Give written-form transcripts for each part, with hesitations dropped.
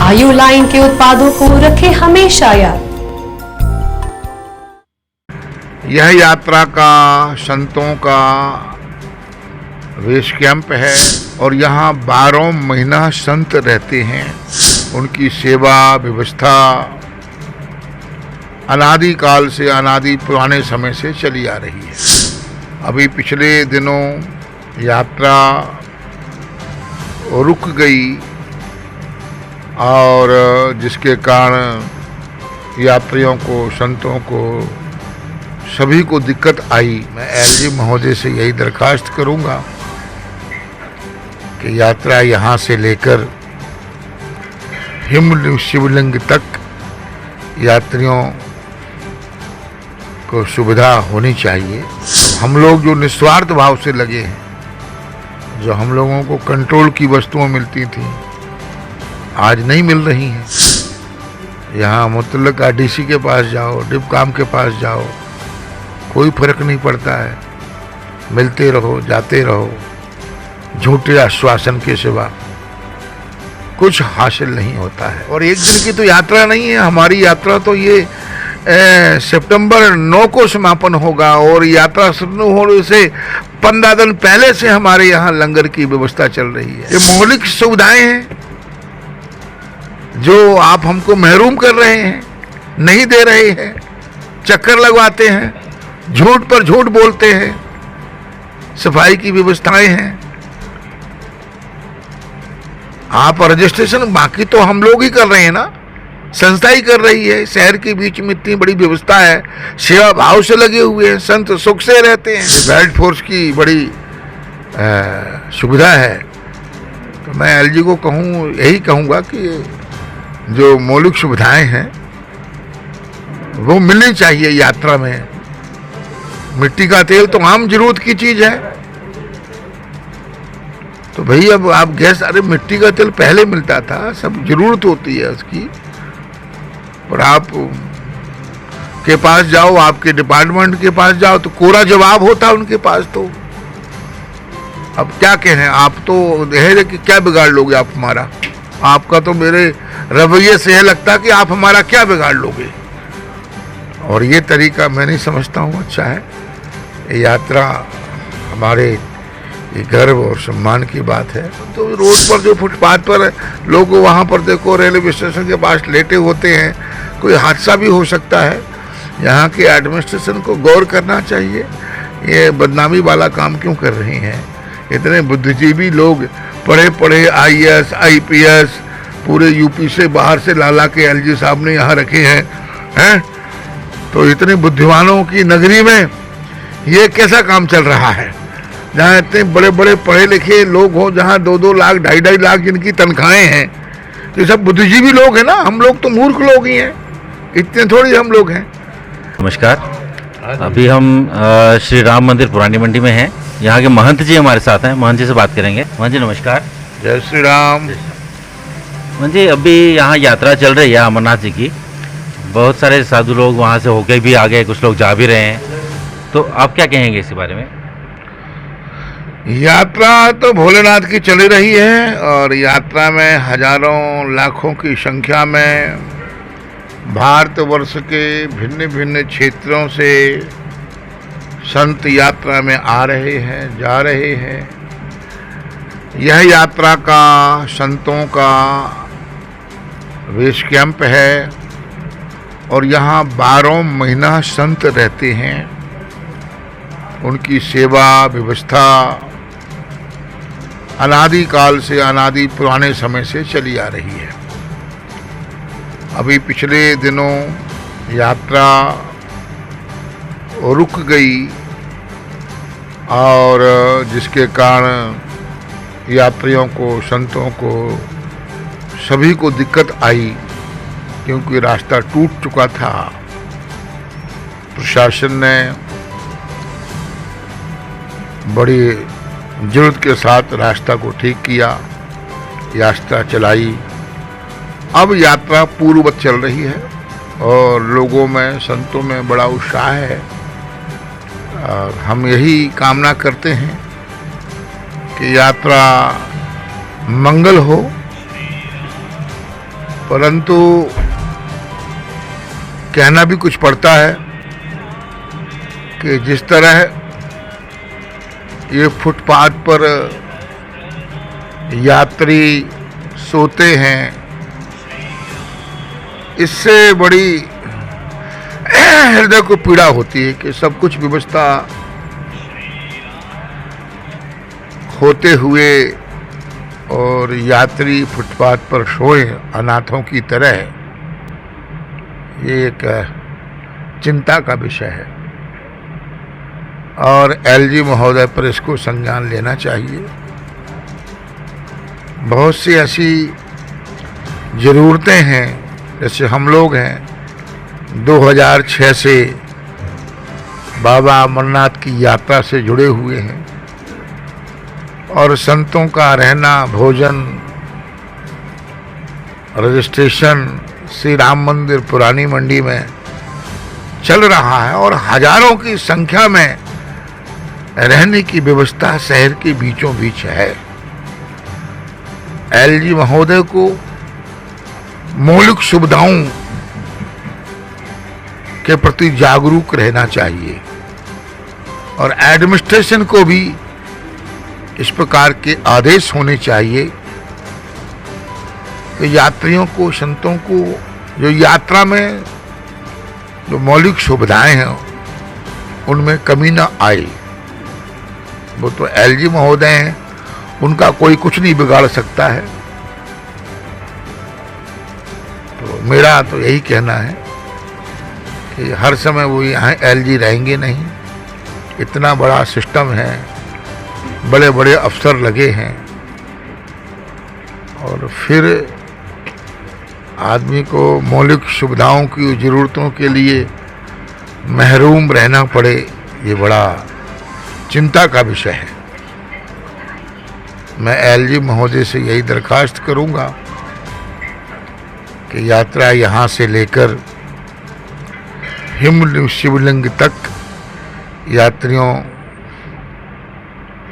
आयु लाइन के उत्पादों को रखें हमेशा याद। यह यात्रा का संतों का बेस कैंप है और यहाँ 12 महीना संत रहते हैं। उनकी सेवा व्यवस्था अनादि काल से, अनादि पुराने समय से चली आ रही है। अभी पिछले दिनों यात्रा रुक गई और जिसके कारण यात्रियों को, संतों को, सभी को दिक्कत आई। मैं एलजी महोदय से यही दरखास्त करूंगा कि यात्रा यहाँ से लेकर हिम शिवलिंग तक यात्रियों को सुविधा होनी चाहिए। हम लोग जो निस्वार्थ भाव से लगे हैं, जो हम लोगों को कंट्रोल की वस्तुएं मिलती थी आज नहीं मिल रही हैं। यहाँ मुतल्लक आरडीसी के पास जाओ, डिपकाम के पास जाओ, कोई फर्क नहीं पड़ता है। मिलते रहो, जाते रहो, झूठे आश्वासन के सिवा कुछ हासिल नहीं होता है। और एक दिन की तो यात्रा नहीं है हमारी। यात्रा तो ये सितंबर 9 को समापन होगा और यात्रा शुरू होने से 15 दिन पहले से हमारे यहाँ लंगर की व्यवस्था चल रही है। ये मौलिक सुविधाएं हैं जो आप हमको महरूम कर रहे हैं, नहीं दे रहे हैं, चक्कर लगवाते हैं, झूठ पर झूठ बोलते हैं। सफाई की व्यवस्थाएं हैं, आप रजिस्ट्रेशन बाकी तो हम लोग ही कर रहे हैं ना, संस्था ही कर रही है। शहर के बीच में इतनी बड़ी व्यवस्था है, सेवा भाव से लगे हुए हैं, संत सुख से रहते हैं। गाइड फोर्स की बड़ी सुविधा है। तो मैं एलजी को यही कहूँगा कि जो मौलिक सुविधाएं हैं वो मिलनी चाहिए यात्रा में। मिट्टी का तेल तो आम जरूरत की चीज है। तो भाई अब आप गैस, अरे मिट्टी का तेल पहले मिलता था, सब जरूरत होती है उसकी। पर आप के पास जाओ, आपके डिपार्टमेंट के पास जाओ तो कोरा जवाब होता उनके पास। तो अब क्या कहें, आप तो है कि क्या बिगाड़ लोगे आप हमारा। आपका तो मेरे रवैये से है लगता कि आप हमारा क्या बिगाड़ लोगे। और ये तरीका मैं नहीं समझता हूँ अच्छा है। ये यात्रा हमारे ये गर्व और सम्मान की बात है। तो रोड पर जो फुटपाथ पर लोग, वहाँ पर देखो रेलवे स्टेशन के पास लेटे होते हैं, कोई हादसा भी हो सकता है। यहाँ के एडमिनिस्ट्रेशन को गौर करना चाहिए, ये बदनामी वाला काम क्यों कर रहे हैं। इतने बुद्धिजीवी लोग, पढ़े पढ़े IAS IPS पूरे यूपी से, बाहर से लाला के एलजी साहब ने यहाँ रखे हैं। तो इतने बुद्धिमानों की नगरी में ये कैसा काम चल रहा है, जहाँ इतने बड़े बड़े पढ़े लिखे लोग हो, जहाँ 2-2 लाख 2.5 लाख जिनकी तनख्वाहें हैं। तो ये सब बुद्धिजीवी लोग हैं ना, हम लोग तो मूर्ख लोग ही हैं, इतने थोड़ी हम लोग हैं। नमस्कार, अभी हम श्री राम मंदिर पुरानी मंडी में हैं। यहाँ के महंत जी हमारे साथ हैं, महंत जी से बात करेंगे। महंत जी नमस्कार। जय श्री राम। महंत जी, अभी यहाँ यात्रा चल रही है अमरनाथ जी की, बहुत सारे साधु लोग वहाँ से होके भी आ गए, कुछ लोग जा भी रहे हैं, तो आप क्या कहेंगे इस बारे में। यात्रा तो भोलेनाथ की चली रही है और यात्रा में हजारों लाखों की संख्या में भारतवर्ष के भिन्न भिन्न क्षेत्रों से संत यात्रा में आ रहे हैं, जा रहे हैं। यह यात्रा का संतों का बेस कैंप है और यहाँ 12 महीना संत रहते हैं। उनकी सेवा व्यवस्था अनादि काल से, अनादि पुराने समय से चली आ रही है। अभी पिछले दिनों यात्रा रुक गई और जिसके कारण यात्रियों को, संतों को, सभी को दिक्कत आई, क्योंकि रास्ता टूट चुका था। प्रशासन ने बड़ी जरूरत के साथ रास्ता को ठीक किया, यात्रा चलाई। अब यात्रा पूर्ववत चल रही है और लोगों में, संतों में बड़ा उत्साह है। और हम यही कामना करते हैं कि यात्रा मंगल हो परंतु कहना भी कुछ पड़ता है कि जिस तरह ये फुटपाथ पर यात्री सोते हैं, इससे बड़ी हृदय को पीड़ा होती है कि सब कुछ व्यवस्था होते हुए और यात्री फुटपाथ पर सोए अनाथों की तरह, ये एक चिंता का विषय है और एलजी महोदय पर इसको संज्ञान लेना चाहिए। बहुत सी ऐसी ज़रूरतें हैं, जैसे हम लोग हैं 2006 से बाबा अमरनाथ की यात्रा से जुड़े हुए हैं और संतों का रहना, भोजन, रजिस्ट्रेशन श्री राम मंदिर पुरानी मंडी में चल रहा है और हजारों की संख्या में रहने की व्यवस्था शहर के बीचों बीच है। एलजी महोदय को मौलिक सुविधाओं के प्रति जागरूक रहना चाहिए और एडमिनिस्ट्रेशन को भी इस प्रकार के आदेश होने चाहिए कि यात्रियों को, संतों को जो यात्रा में जो मौलिक सुविधाएं हैं उनमें कमी ना आए। वो तो एलजी महोदय हैं, उनका कोई कुछ नहीं बिगाड़ सकता है। तो मेरा तो यही कहना है कि हर समय वो यहाँ एलजी रहेंगे नहीं। इतना बड़ा सिस्टम है, बड़े बड़े अफसर लगे हैं और फिर आदमी को मौलिक सुविधाओं की ज़रूरतों के लिए महरूम रहना पड़े, ये बड़ा चिंता का विषय है। मैं एलजी महोदय से यही दरखास्त करूंगा कि यात्रा यहाँ से लेकर हिम शिवलिंग तक यात्रियों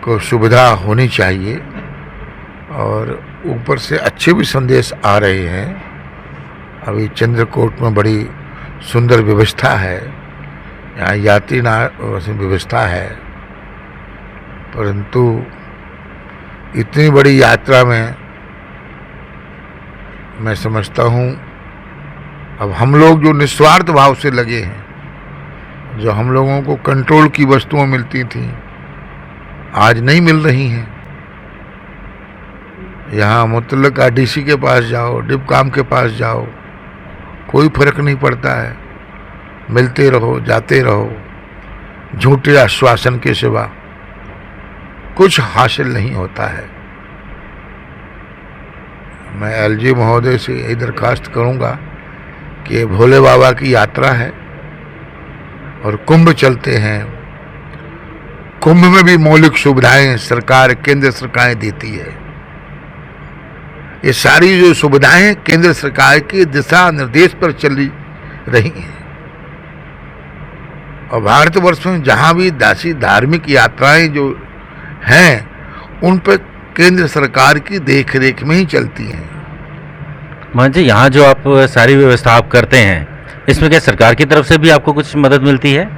को सुविधा होनी चाहिए और ऊपर से अच्छे भी संदेश आ रहे हैं। अभी चंद्रकोट में बड़ी सुंदर व्यवस्था है, यहाँ यात्री व्यवस्था है, परंतु इतनी बड़ी यात्रा में मैं समझता हूँ अब हम लोग जो निस्वार्थ भाव से लगे हैं, जो हम लोगों को कंट्रोल की वस्तुएं मिलती थी आज नहीं मिल रही हैं। यहाँ मुतल्लका डीसी के पास जाओ, डिपकाम के पास जाओ, कोई फर्क नहीं पड़ता है, मिलते रहो, जाते रहो, झूठे आश्वासन के सिवा कुछ हासिल नहीं होता है। मैं एलजी महोदय से यही दरखास्त करूंगा कि ये भोले बाबा की यात्रा है और कुंभ चलते हैं, कुंभ में भी मौलिक सुविधाएं सरकार, केंद्र सरकारें देती है। ये सारी जो सुविधाएं केंद्र सरकार के दिशा निर्देश पर चली रही हैं और भारतवर्ष में जहां भी दासी धार्मिक यात्राएं जो हैं उन पर केंद्र सरकार की देखरेख में ही चलती हैं। मान जी, यहाँ जो आप सारी व्यवस्था आप करते हैं, इसमें क्या सरकार की तरफ से भी आपको कुछ मदद मिलती है?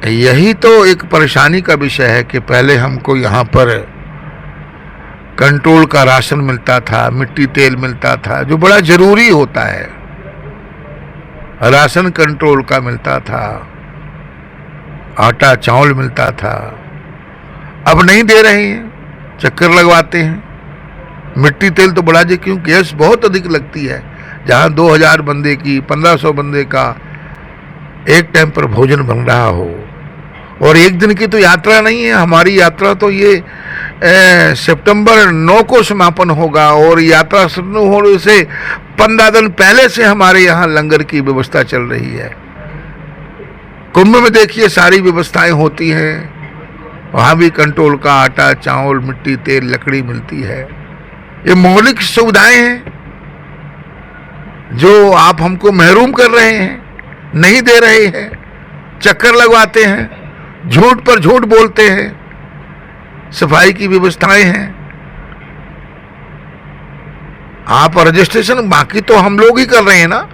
यही तो एक परेशानी का विषय है कि पहले हमको यहाँ पर कंट्रोल का राशन मिलता था, मिट्टी तेल मिलता था, जो बड़ा जरूरी होता है, राशन कंट्रोल का मिलता था, आटा चावल मिलता था। अब नहीं दे रहे हैं, चक्कर लगवाते हैं। मिट्टी तेल तो बड़ा जी, क्यों गैस बहुत अधिक लगती है। जहाँ 2000 बंदे की, 1500 बंदे का एक टाइम पर भोजन बन रहा हो और एक दिन की तो यात्रा नहीं है। हमारी यात्रा तो ये सितंबर 9 को समापन होगा और यात्रा शुरू होने से 15 दिन पहले से हमारे यहाँ लंगर की व्यवस्था चल रही है। कुंभ में देखिए सारी व्यवस्थाएं होती हैं, वहाँ भी कंट्रोल का आटा चावल मिट्टी तेल लकड़ी मिलती है। ये मौलिक सुविधाएं हैं जो आप हमको महरूम कर रहे हैं, नहीं दे रहे हैं, चक्कर लगवाते हैं, झूठ पर झूठ बोलते हैं। सफाई की व्यवस्थाएं हैं, आप रजिस्ट्रेशन बाकी तो हम लोग ही कर रहे हैं ना,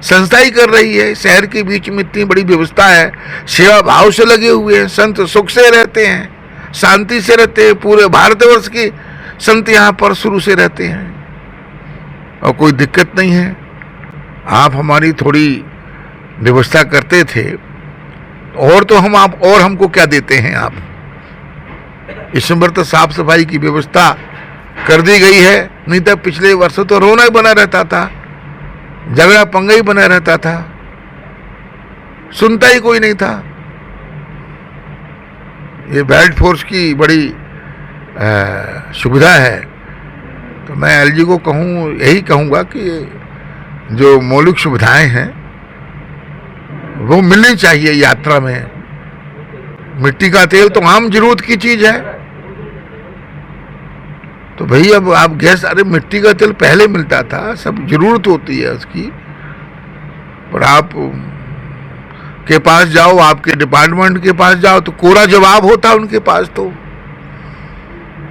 संस्था ही कर रही है। शहर के बीच में इतनी बड़ी व्यवस्था है, सेवा भाव से लगे हुए हैं, संत सुख से रहते हैं, शांति से रहते हैं। पूरे भारतवर्ष के संत यहाँ पर शुरू से रहते हैं और कोई दिक्कत नहीं है। आप हमारी थोड़ी व्यवस्था करते थे और तो हम आप और हमको क्या देते हैं आप। इस बार तो साफ सफाई की व्यवस्था कर दी गई है, नहीं तो पिछले वर्षों तो रोना ही बना रहता था, झगड़ा पंगा ही बना रहता था, सुनता ही कोई नहीं था। ये बेल्ट फोर्स की बड़ी सुविधा है। तो मैं एलजी को यही कहूँगा कि जो मौलिक सुविधाएं हैं वो मिलनी चाहिए यात्रा में। मिट्टी का तेल तो आम जरूरत की चीज है। तो भाई अब आप गैस, अरे मिट्टी का तेल पहले मिलता था, सब जरूरत होती है उसकी। पर आप के पास जाओ, आपके डिपार्टमेंट के पास जाओ तो कोरा जवाब होता उनके पास। तो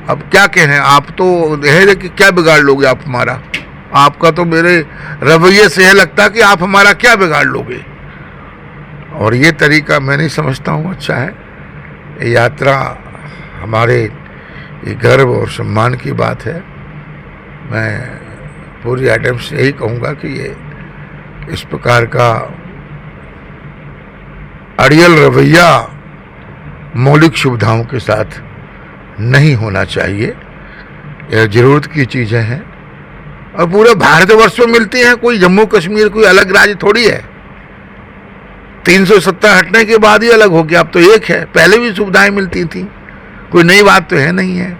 अब क्या कहें, आप तो है कि क्या बिगाड़ लोगे आप हमारा। आपका तो मेरे रवैये से है लगता कि आप हमारा क्या बिगाड़ लोगे, और ये तरीका मैं नहीं समझता हूँ अच्छा है। ये यात्रा हमारे ये गर्व और सम्मान की बात है। मैं पूरी आइटम से यही कहूँगा कि ये इस प्रकार का अड़ियल रवैया मौलिक सुविधाओं के साथ नहीं होना चाहिए। यह जरूरत की चीज़ें हैं और पूरे भारतवर्ष में मिलती हैं। कोई जम्मू कश्मीर कोई अलग राज्य थोड़ी है। 370 हटने के बाद ही अलग हो गया, अब तो एक है। पहले भी सुविधाएं मिलती थी, कोई नई बात तो है नहीं है।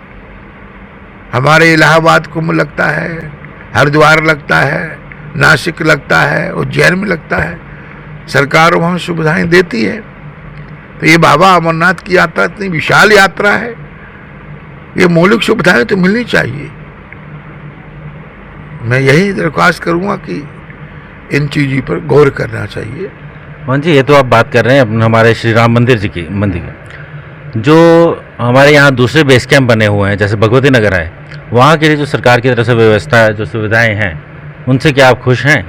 हमारे इलाहाबाद कुंभ लगता है, हरिद्वार लगता है, नासिक लगता है, उज्जैन में लगता है। सरकार वहाँ सुविधाएं देती है। तो ये बाबा अमरनाथ की यात्रा इतनी विशाल यात्रा है, ये मौलिक सुविधाएं तो मिलनी चाहिए। मैं यही दरख्वास्त करूँगा कि इन चीज़ों पर गौर करना चाहिए। मोहन जी, ये तो आप बात कर रहे हैं हमारे श्री राम मंदिर जी की जो हमारे यहाँ दूसरे बेस कैंप बने हुए हैं, जैसे भगवती नगर है, वहाँ के लिए जो सरकार की तरफ से व्यवस्था है, जो सुविधाएं हैं, उनसे क्या आप खुश हैं?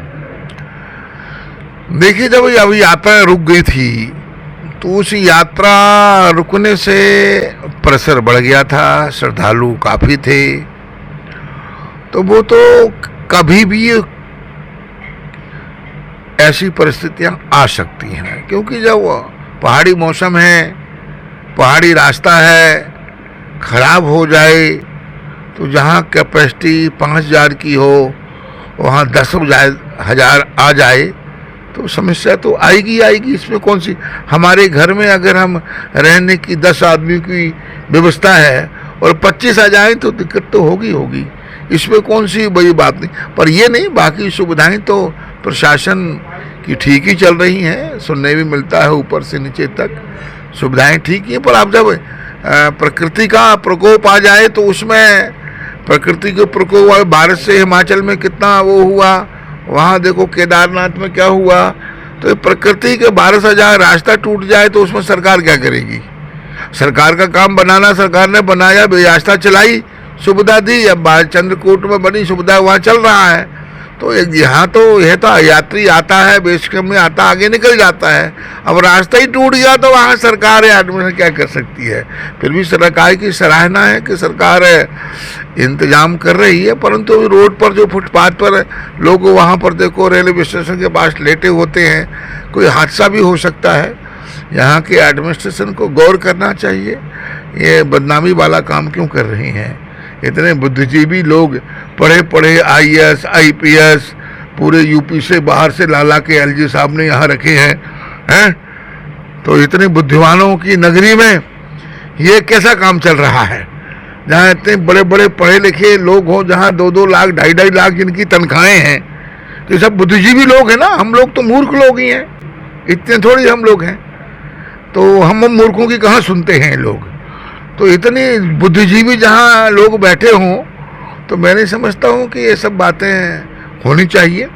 देखिए, जब अभी यात्रा रुक गई थी तो उस यात्रा रुकने से प्रेशर बढ़ गया था, श्रद्धालु काफ़ी थे। तो वो तो कभी भी ऐसी परिस्थितियां आ सकती हैं, क्योंकि जब पहाड़ी मौसम है, पहाड़ी रास्ता है, खराब हो जाए तो जहां कैपेसिटी 5000 की हो वहां 10,000 आ जाए तो समस्या तो आएगी आएगी। इसमें कौन सी, हमारे घर में अगर हम रहने की 10 आदमी की व्यवस्था है और 25 आ जाए तो दिक्कत तो होगी। इसमें कौन सी बड़ी बात नहीं। पर ये नहीं, बाकी सुविधाएं तो प्रशासन की ठीक ही चल रही हैं, सुनने भी मिलता है ऊपर से नीचे तक सुविधाएं ठीक ही हैं। पर आप जब प्रकृति का प्रकोप आ जाए तो उसमें प्रकृति के प्रकोप, बारिश से हिमाचल में कितना वो हुआ, वहाँ देखो केदारनाथ में क्या हुआ। तो प्रकृति के बारिश आ जाए, रास्ता टूट जाए तो उसमें सरकार क्या करेगी। सरकार का काम बनाना, सरकार ने बनाया, रास्ता चलाई, सुविधा दी, अब चंद्रकूट में बनी सुविधा वहाँ चल रहा है। तो यहाँ तो यह तो यात्री आता है, बेस कैंप में आता, आगे निकल जाता है। अब रास्ता ही टूट गया तो वहाँ सरकार या एडमिनिस्ट्रेशन क्या कर सकती है। फिर भी सरकार की सराहना है कि सरकार इंतजाम कर रही है, परंतु रोड पर जो फुटपाथ पर लोग वहाँ पर देखो रेलवे स्टेशन के पास लेटे होते हैं, कोई हादसा भी हो सकता है। यहाँ के एडमिनिस्ट्रेशन को गौर करना चाहिए, ये बदनामी वाला काम क्यों कर रही हैं। इतने बुद्धिजीवी लोग, पढ़े पढ़े IAS IPS पूरे यूपी से बाहर से लाला के LG साहब ने यहाँ रखे हैं। तो इतने बुद्धिमानों की नगरी में ये कैसा काम चल रहा है, जहाँ इतने बड़े बड़े पढ़े लिखे लोग हों, जहाँ 2-2 लाख 2.5 लाख जिनकी तनख्वाहें हैं। तो ये सब बुद्धिजीवी लोग हैं ना, हम लोग तो मूर्ख लोग ही हैं, इतने थोड़ी हम लोग हैं। तो हम मूर्खों की कहाँ सुनते हैं लोग। तो इतनी बुद्धिजीवी जहाँ लोग बैठे हों तो मैं नहीं समझता हूँ कि ये सब बातें होनी चाहिए।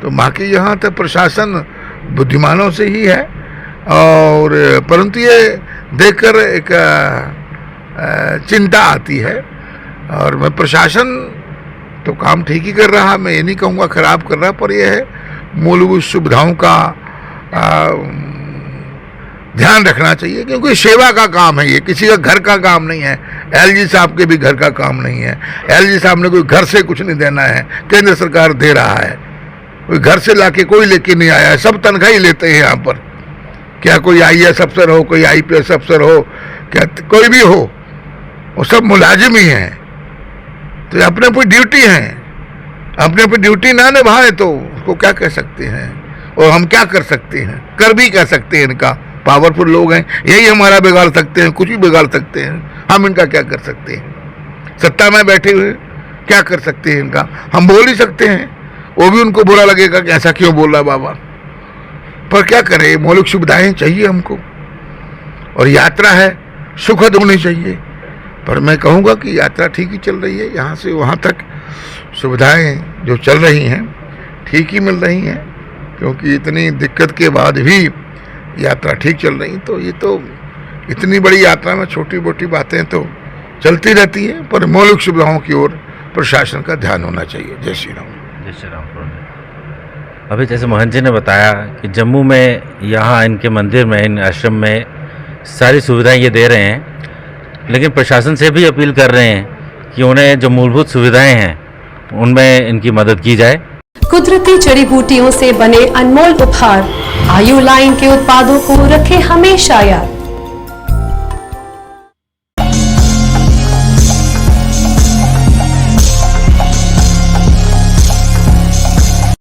तो बाकी यहाँ तक प्रशासन बुद्धिमानों से ही है, और परंतु ये देखकर एक चिंता आती है। और मैं प्रशासन तो काम ठीक ही कर रहा, मैं ये नहीं कहूँगा खराब कर रहा, पर यह है मूलभूत सुविधाओं का ध्यान रखना चाहिए, क्योंकि सेवा का काम है, ये किसी का घर का काम नहीं है। एलजी साहब के भी घर का काम नहीं है। एलजी साहब ने कोई घर से कुछ नहीं देना है, केंद्र सरकार दे रहा है। कोई घर से लाके कोई लेके नहीं आया है, सब तनख्वाह ही लेते हैं यहाँ पर। क्या कोई IAS अफसर हो, कोई IPS अफसर हो, क्या कोई भी हो, वो सब मुलाजिम ही हैं। तो अपने अपनी ड्यूटी है, अपने अपनी ड्यूटी ना निभाए तो उसको क्या कह सकते हैं, और हम क्या कर सकते हैं, कर भी कह सकते हैं। इनका पावरफुल लोग हैं, यही हमारा बिगाड़ सकते हैं, कुछ भी बिगाड़ सकते हैं। हम इनका क्या कर सकते हैं, सत्ता में बैठे हुए क्या कर सकते हैं इनका, हम बोल ही सकते हैं। वो भी उनको बुरा लगेगा कि ऐसा क्यों बोल रहा बाबा, पर क्या करें, मौलिक सुविधाएं चाहिए हमको, और यात्रा है सुखद होनी चाहिए। पर मैं कहूँगा कि यात्रा ठीक ही चल रही है, यहाँ से वहाँ तक सुविधाएं जो चल रही हैं ठीक ही मिल रही हैं, क्योंकि इतनी दिक्कत के बाद भी यात्रा ठीक चल रही। तो ये तो इतनी बड़ी यात्रा में छोटी मोटी बातें तो चलती रहती हैं, पर मौलिक सुविधाओं की ओर प्रशासन का ध्यान होना चाहिए। जय श्री राम। जय श्री राम। अभी जैसे मोहन जी ने बताया कि जम्मू में यहाँ इनके मंदिर में, इन आश्रम में सारी सुविधाएं ये दे रहे हैं, लेकिन प्रशासन से भी अपील कर रहे हैं कि उन्हें जो मूलभूत सुविधाएं हैं उनमें इनकी मदद की जाए। कुदरती जड़ी बूटियों से बने अनमोल उपहार आयु लाइन के उत्पादों को रखें हमेशा याद।